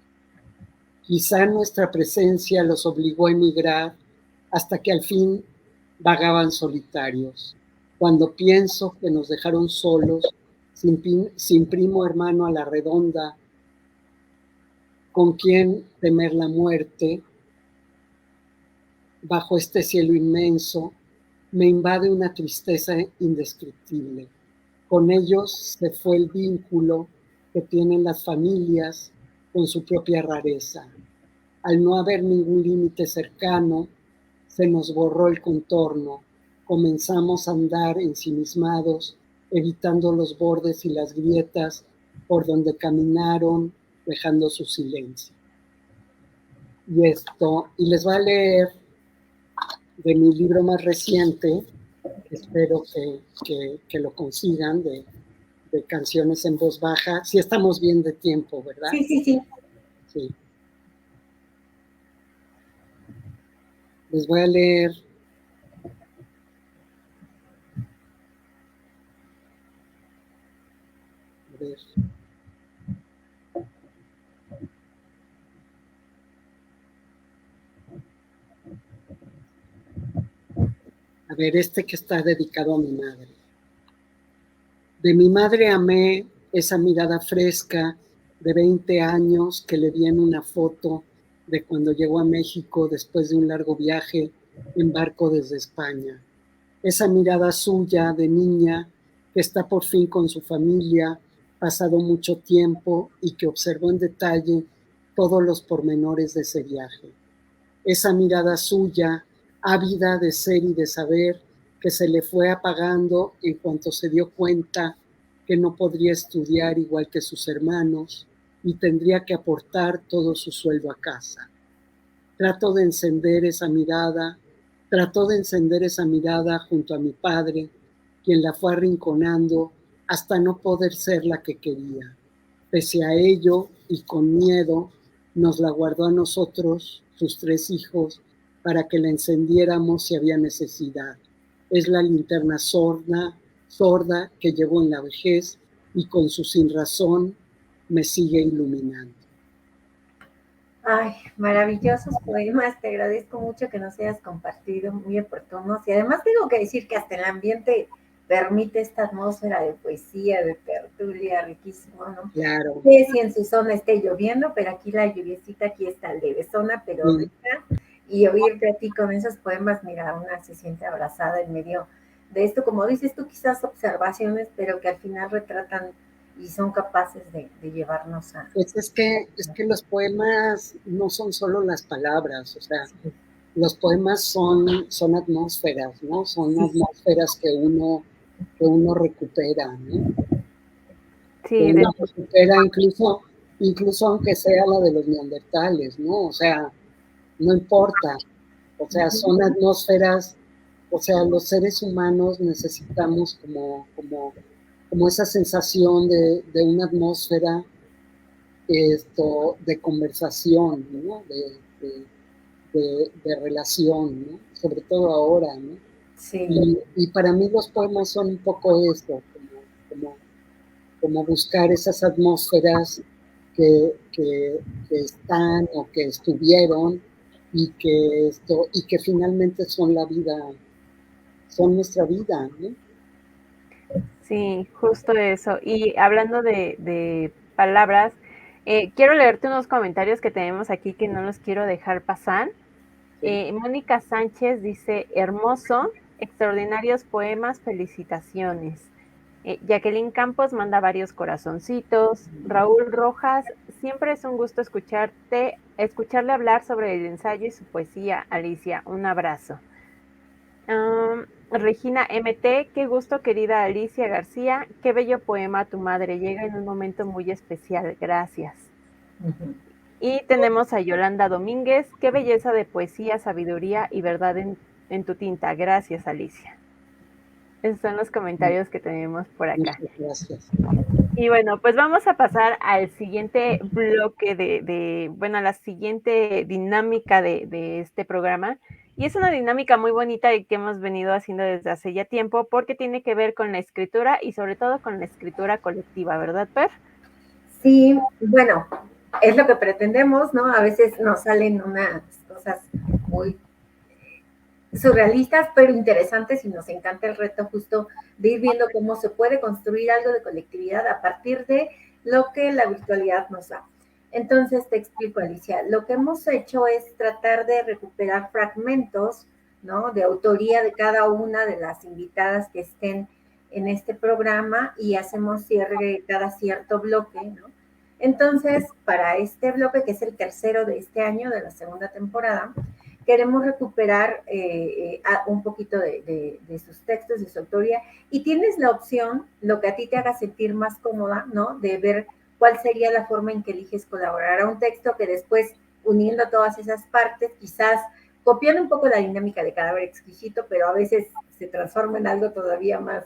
Quizá nuestra presencia los obligó a emigrar hasta que al fin vagaban solitarios. Cuando pienso que nos dejaron solos, sin primo hermano a la redonda, con quien temer la muerte, bajo este cielo inmenso, me invade una tristeza indescriptible. Con ellos se fue el vínculo que tienen las familias con su propia rareza. Al no haber ningún límite cercano, se nos borró el contorno. Comenzamos a andar ensimismados, evitando los bordes y las grietas por donde caminaron, dejando su silencio. Y les voy a leer de mi libro más reciente, espero que lo consigan, de canciones en voz baja. Sí estamos bien de tiempo, ¿verdad? Sí. Sí. Les voy a leer a ver. A ver, que está dedicado a mi madre. De mi madre amé esa mirada fresca de 20 años que le vi en una foto de cuando llegó a México después de un largo viaje en barco desde España. Esa mirada suya de niña que está por fin con su familia, pasado mucho tiempo y que observó en detalle todos los pormenores de ese viaje. Esa mirada suya, ávida de ser y de saber, que se le fue apagando en cuanto se dio cuenta que no podría estudiar igual que sus hermanos y tendría que aportar todo su sueldo a casa. Trató de encender esa mirada junto a mi padre, quien la fue arrinconando hasta no poder ser la que quería. Pese a ello y con miedo, nos la guardó a nosotros, sus 3 hijos, para que la encendiéramos si había necesidad. Es la linterna sorda que llevo en la vejez y con su sinrazón me sigue iluminando. Ay, maravillosos poemas, te agradezco mucho que nos hayas compartido, muy oportunos. Y además tengo que decir que hasta el ambiente permite esta atmósfera de poesía, de tertulia, riquísimo, ¿no? Claro. No sé si en su zona esté lloviendo, pero aquí la lluviecita aquí está levesona, pero rica. Y oírte a ti con esos poemas, mira, una se siente abrazada en medio de esto, como dices tú, quizás observaciones, pero que al final retratan y son capaces de llevarnos a... Pues es que los poemas no son solo las palabras, o sea, sí. Los poemas son atmósferas, ¿no? Son atmósferas que uno recupera, ¿no? Sí, que uno recupera incluso aunque sea la de los neandertales, ¿no? O sea, no importa, o sea, son atmósferas, o sea, los seres humanos necesitamos como esa sensación de una atmósfera de conversación, ¿no? De relación, ¿no? Sobre todo ahora, ¿no? Sí. Y para mí los poemas son un poco esto, como buscar esas atmósferas que están o que estuvieron y que finalmente son la vida, son nuestra vida, ¿no? Sí, justo eso. Y hablando de palabras, quiero leerte unos comentarios que tenemos aquí que no los quiero dejar pasar. Sí. Mónica Sánchez dice, hermoso, extraordinarios poemas, felicitaciones. Jacqueline Campos manda varios corazoncitos. Raúl Rojas, siempre es un gusto escucharle hablar sobre el ensayo y su poesía. Alicia, un abrazo. Regina MT, qué gusto querida Alicia García, qué bello poema tu madre, llega en un momento muy especial, gracias. Y tenemos a Yolanda Domínguez, qué belleza de poesía, sabiduría y verdad en tu tinta, gracias Alicia. Esos son los comentarios que tenemos por acá. Muchas gracias. Y bueno, pues vamos a pasar al siguiente bloque bueno, a la siguiente dinámica de este programa. Y es una dinámica muy bonita que hemos venido haciendo desde hace ya tiempo porque tiene que ver con la escritura y sobre todo con la escritura colectiva, ¿verdad, Per? Sí, bueno, es lo que pretendemos, ¿no? A veces nos salen unas cosas muy surrealistas, pero interesantes, y nos encanta el reto justo de ir viendo cómo se puede construir algo de colectividad a partir de lo que la virtualidad nos da. Entonces, te explico, Alicia, lo que hemos hecho es tratar de recuperar fragmentos, ¿no?, de autoría de cada una de las invitadas que estén en este programa, y hacemos cierre cada cierto bloque, ¿no? Entonces, para este bloque, que es el tercero de este año, de la segunda temporada, queremos recuperar un poquito de sus textos, de su autoría, y tienes la opción, lo que a ti te haga sentir más cómoda, ¿no?, de ver cuál sería la forma en que eliges colaborar a un texto, que después, uniendo todas esas partes, quizás copiando un poco la dinámica de Cadáver Exquisito, pero a veces se transforma en algo todavía más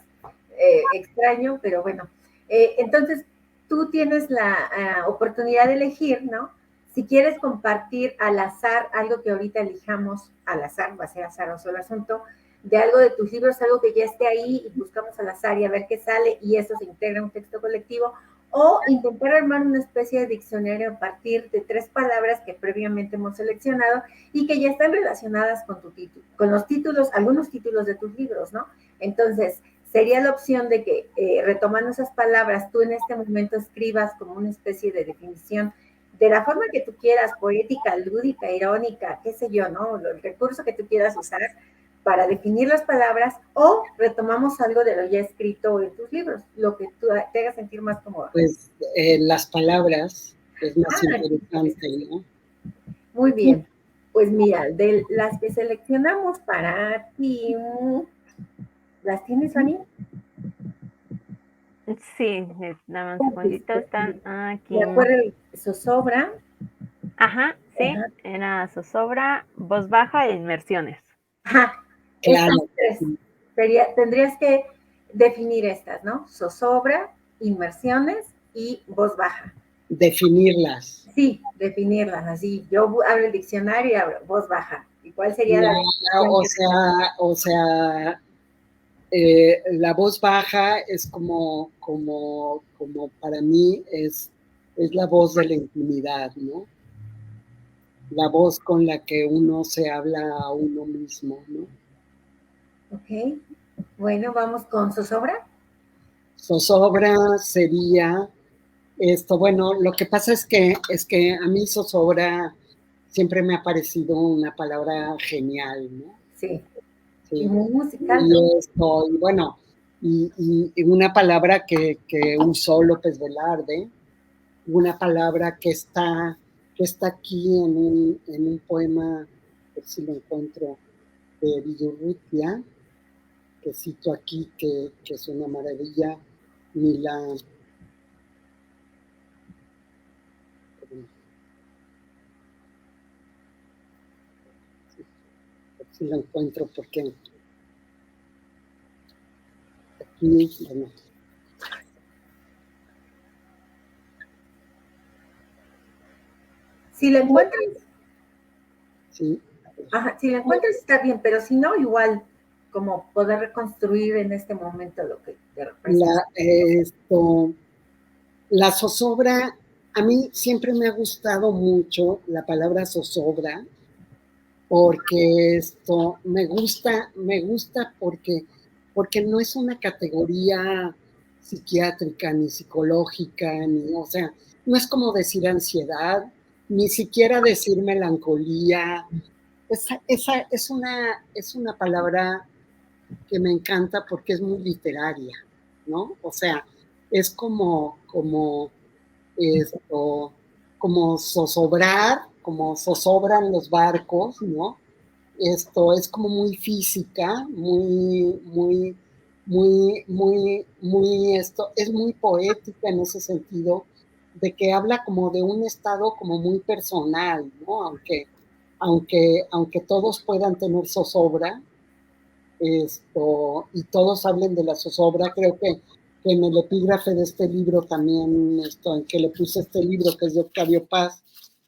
extraño, pero bueno. Entonces, tú tienes la oportunidad de elegir, ¿no?, si quieres compartir al azar algo que ahorita elijamos al azar, va a ser azaroso el asunto, de algo de tus libros, algo que ya esté ahí, y buscamos al azar y a ver qué sale, y eso se integra en un texto colectivo, o intentar armar una especie de diccionario a partir de 3 palabras que previamente hemos seleccionado y que ya están relacionadas con tu título, con los títulos, algunos títulos de tus libros, ¿no? Entonces, sería la opción de que, retomando esas palabras, tú en este momento escribas como una especie de definición de la forma que tú quieras, poética, lúdica, irónica, qué sé yo, ¿no?, el recurso que tú quieras usar para definir las palabras, o retomamos algo de lo ya escrito en tus libros, lo que tú te haga sentir más cómoda. Pues las palabras es más interesante, ¿no? Muy bien. Pues mira, de las que seleccionamos para ti, ¿las tienes, Fanny? Sí, nada más un segundito, están aquí. De acuerdo, zozobra. Ajá, sí, ajá. Era zozobra, voz baja e inmersiones. Ajá, Claro. estas tres. Tendrías que definir estas, ¿no? Zozobra, inmersiones y voz baja. Definirlas. Sí, definirlas, así. Yo abro el diccionario y abro voz baja. ¿Y cuál sería la definición? O sea, la voz baja es como para mí es la voz de la intimidad, ¿no? La voz con la que uno se habla a uno mismo, ¿no? Ok. Bueno, vamos con zozobra. Zozobra sería esto. Bueno, lo que pasa es que a mí zozobra siempre me ha parecido una palabra genial, ¿no? Sí. Sí. Y muy musical. Y bueno, y una palabra que usó López Velarde, una palabra que está aquí en un poema, a ver si lo encuentro, de Villurrutia, que cito aquí, que es una maravilla, ni la... Si lo encuentro, porque aquí, bueno. Si la encuentras, sí. Ajá, si la encuentras está bien, pero si no, igual, como poder reconstruir en este momento lo que te representa. La zozobra, a mí siempre me ha gustado mucho la palabra zozobra, porque me gusta porque no es una categoría psiquiátrica ni psicológica, o sea, no es como decir ansiedad, ni siquiera decir melancolía. Esa es una palabra que me encanta porque es muy literaria, ¿no? O sea, es como zozobrar, como zozobran los barcos, ¿no? Esto es como muy física, es muy poética en ese sentido, de que habla como de un estado como muy personal, ¿no? Aunque todos puedan tener zozobra, y todos hablen de la zozobra, creo que en el epígrafe de este libro también, en que le puse este libro, que es de Octavio Paz,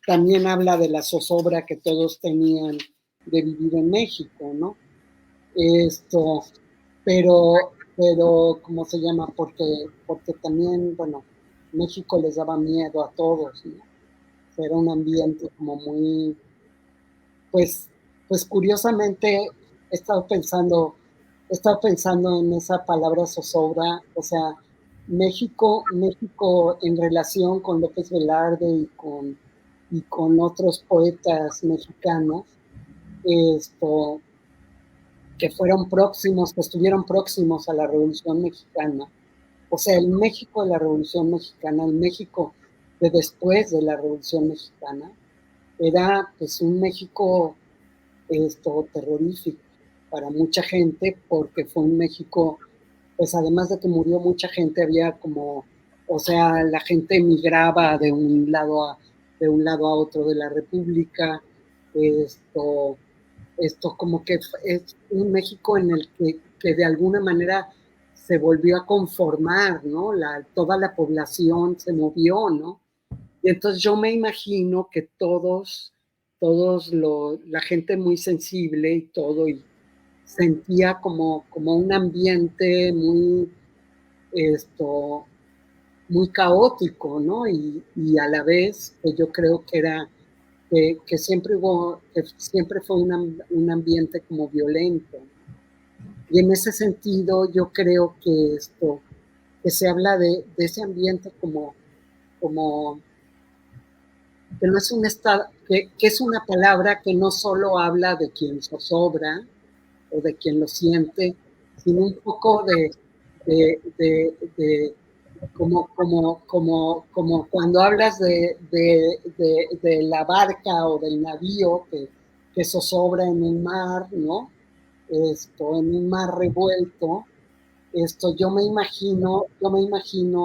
también habla de la zozobra que todos tenían de vivir en México, ¿no? Pero, ¿cómo se llama? Porque también, bueno, México les daba miedo a todos, ¿no? era un ambiente como muy, pues curiosamente he estado pensando en esa palabra zozobra, o sea, México en relación con López Velarde y con otros poetas mexicanos, esto, que estuvieron próximos a la Revolución Mexicana. O sea, el México de la Revolución Mexicana, el México de después de la Revolución Mexicana, era pues un México terrorífico para mucha gente, porque fue un México, pues además de que murió mucha gente, había como, o sea, la gente migraba de un lado a otro de la República, esto, esto como que es un México en el que de alguna manera se volvió a conformar, ¿no? Toda la población se movió, ¿no? Y entonces yo me imagino que la gente muy sensible y todo, y sentía como un ambiente muy caótico, ¿no? Y a la vez, que yo creo que era, que siempre fue un ambiente como violento. Y en ese sentido, yo creo que se habla de ese ambiente como que no es un estado, que es una palabra que no solo habla de quien zozobra o de quien lo siente, sino un poco de como cuando hablas de la barca o del navío que zozobra en un mar, ¿no? En un mar revuelto, yo me imagino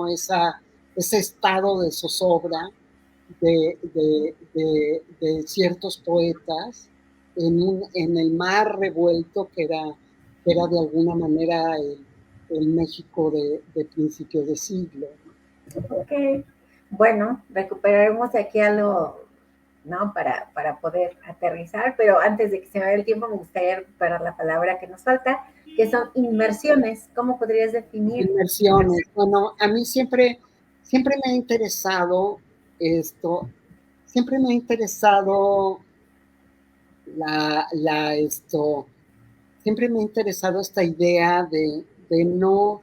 ese estado de zozobra de ciertos poetas en el mar revuelto que era de alguna manera el México de principios de siglo. Ok, bueno, recuperaremos aquí algo, ¿no? Para poder aterrizar, pero antes de que se me vaya el tiempo, me gustaría recuperar la palabra que nos falta, que son inmersiones. ¿Cómo podrías definir? Inmersiones. Bueno, a mí siempre me ha interesado esto, siempre me ha interesado siempre me ha interesado esta idea de no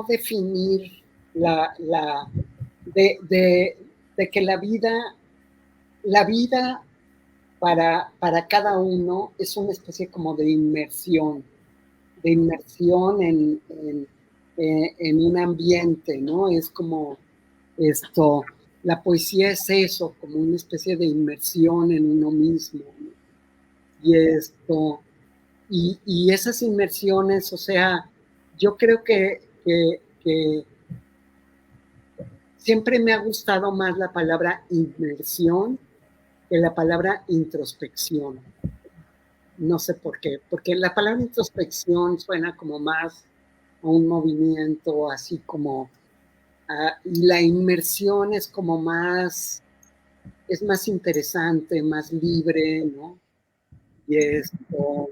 definir de que la vida para cada uno es una especie como de inmersión en un ambiente, ¿no? Es como la poesía es eso, como una especie de inmersión en uno mismo, ¿no? Y esas inmersiones, o sea, yo creo que siempre me ha gustado más la palabra inmersión que la palabra introspección. No sé por qué, porque la palabra introspección suena como más a un movimiento, así como, y la inmersión es como es más interesante, más libre, ¿no? Y esto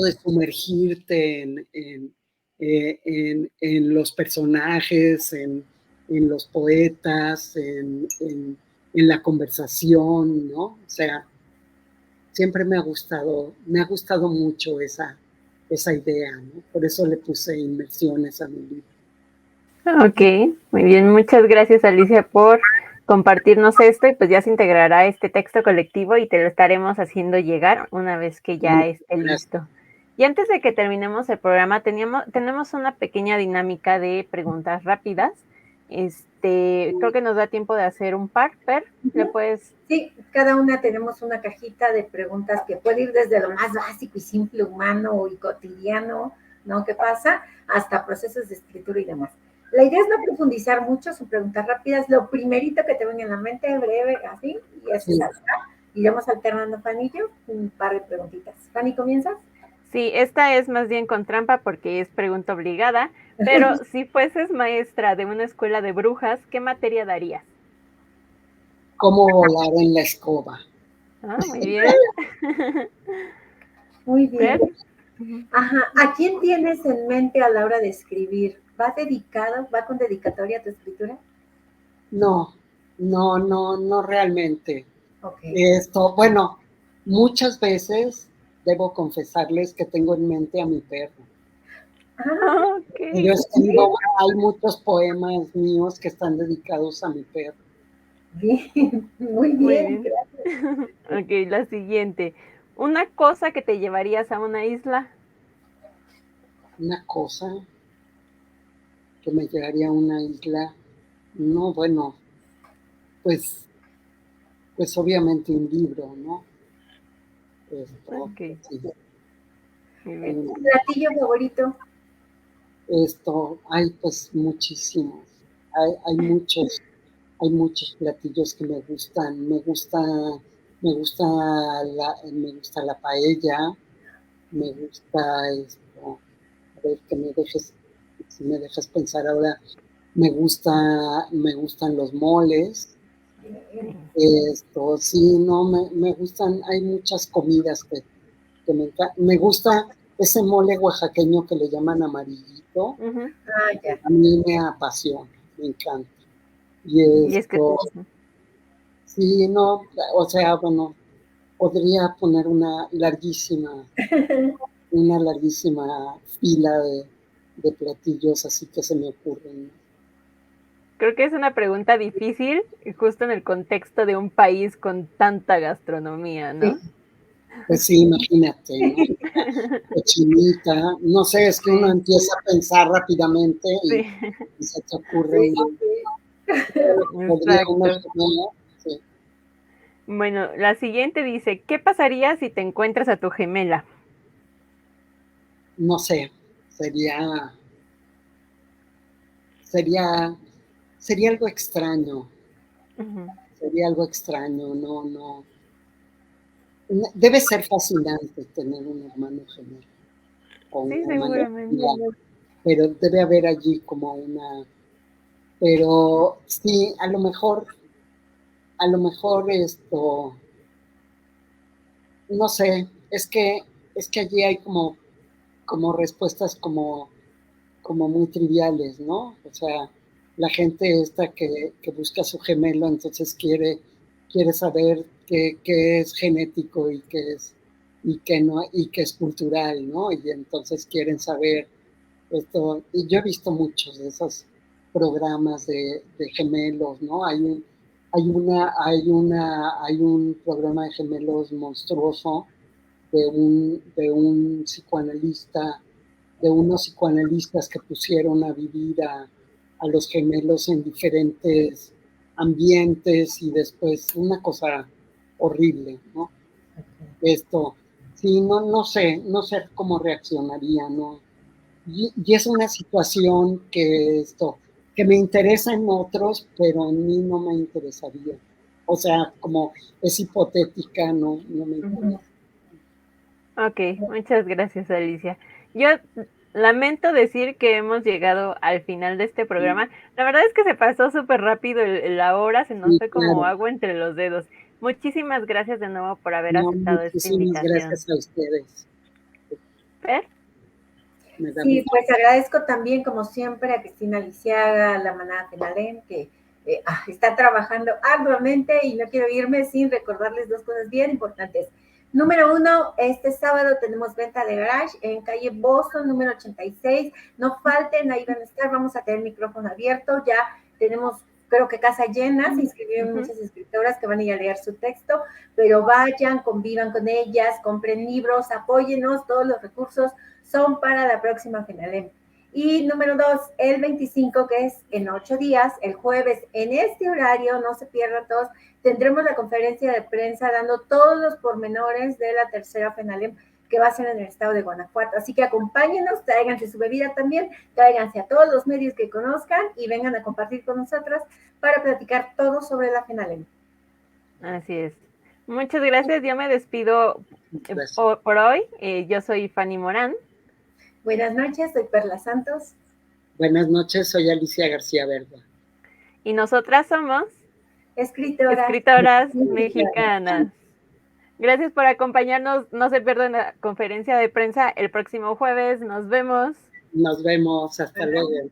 de sumergirte en los personajes, en los poetas, en la conversación, ¿no? O sea, siempre me ha gustado mucho esa idea, ¿no? Por eso le puse inmersiones a mi libro. Ok, muy bien. Muchas gracias, Alicia, por compartirnos esto, y pues ya se integrará este texto colectivo y te lo estaremos haciendo llegar una vez que ya esté listo. Y antes de que terminemos el programa, tenemos una pequeña dinámica de preguntas rápidas. Creo que nos da tiempo de hacer un par. ¿le puedes? Sí, cada una tenemos una cajita de preguntas que puede ir desde lo más básico y simple, humano y cotidiano, ¿no? ¿Qué pasa? Hasta procesos de escritura y demás. La idea es no profundizar mucho, son preguntas rápidas, lo primerito que te venga en la mente, breve, así, y eso es algo. Y vamos alternando, Fanny y yo, un par de preguntitas. Fanny, ¿comienzas? Sí, esta es más bien con trampa porque es pregunta obligada, pero si fueses maestra de una escuela de brujas, ¿qué materia darías? ¿Cómo volar en la escoba? Ah, muy bien. Muy bien. Ajá. ¿A quién tienes en mente a la hora de escribir? ¿Va con dedicatoria a tu escritura? No, No, no, no realmente. Ok. Bueno, muchas veces debo confesarles que tengo en mente a mi perro. Ah, Ok, Yo escribo, hay muchos poemas míos que están dedicados a mi perro. bien, muy muy bien, bien. gracias. Ok, la siguiente. ¿Una cosa que te llevarías a una isla? Una cosa que me llevaría a una isla, no, bueno, pues, pues obviamente un libro, ¿no? Ok, Sí, muy bien. un- ¿Platillo favorito? hay pues muchísimos, hay muchos platillos que me gustan, me gusta la paella, me gusta a ver que si me dejas pensar ahora, me gustan los moles, Bien. sí, no, me gustan, hay muchas comidas que me encantan. Me gusta ese mole oaxaqueño que le llaman amarillito, Ujú. Ah, ya. a mí me apasiona, me encanta. Y Y es que, ujú. sí, no, o sea, bueno, podría poner una larguísima fila de platillos así que se me ocurren. Creo que es una pregunta difícil, justo en el contexto de un país con tanta gastronomía, Sí, ¿no? Pues sí, imagínate, ¿no? Cochinita, no sé, es que uno Sí, empieza a pensar rápidamente sí, y se te sí, ocurren, sí. podría uno exacto. comer, sí. Bueno, la siguiente dice, ¿qué pasaría si te encuentras a tu gemela? No sé, sería, sería, sería algo extraño, Ujú. no, debe ser fascinante tener un hermano gemelo o Sí, una hermana seguramente. gemela, pero debe haber allí como pero sí, a lo mejor no sé, es que allí hay como respuestas como muy triviales, ¿no? O sea, la gente esta que busca a su gemelo, entonces quiere saber qué es genético y qué no, y qué es cultural, ¿no? Y entonces quieren saber esto. Y yo he visto muchos de esos programas de gemelos, ¿no? Hay un programa de gemelos monstruoso de un psicoanalista, de unos psicoanalistas que pusieron a vivir a los gemelos en diferentes ambientes y después una cosa horrible, ¿no? Esto, sí, no sé cómo reaccionaría, ¿no? Y es una situación que me interesa en otros, pero en mí no me interesaría. O sea, como es hipotética, no me Ujú. interesa. Ok, muchas gracias, Alicia. Yo lamento decir que hemos llegado al final de este programa. La verdad es que se pasó súper rápido la hora, se nos Sí, fue como claro. agua entre los dedos. Muchísimas gracias de nuevo por haber No, aceptado esta muchísimas invitación. gracias a ustedes. ¿Fer? Me da Sí, mucho. pues agradezco también, como siempre, a Cristina Lisiaga, a la manada Penalén, que está trabajando arduamente y no quiero irme sin recordarles dos cosas bien importantes. Número uno, este sábado tenemos venta de garage en calle Boston, número 86. No falten, ahí van a estar, vamos a tener micrófono abierto. Ya tenemos, creo que casa llena, se inscribieron Ujú. muchas escritoras que van a ir a leer su texto, pero vayan, convivan con ellas, compren libros, apóyenos, todos los recursos son para la próxima FENALEM. Y número dos, el 25, que es en 8 días, el jueves, en este horario, no se pierdan todos, tendremos la conferencia de prensa dando todos los pormenores de la tercera FENALEM que va a ser en el estado de Guanajuato. Así que acompáñenos, tráiganse su bebida también, tráiganse a todos los medios que conozcan y vengan a compartir con nosotras para platicar todo sobre la FENALEM. Así es. Muchas gracias. Yo me despido Gracias. por hoy. Yo soy Fanny Morán Buenas noches, soy Perla Santos. Buenas noches, soy Alicia García Verga. y nosotras somos Escritoras escritoras mexicanas. mexicanas. Gracias por acompañarnos. No se pierdan la conferencia de prensa el próximo jueves. Nos vemos. Nos vemos, hasta luego.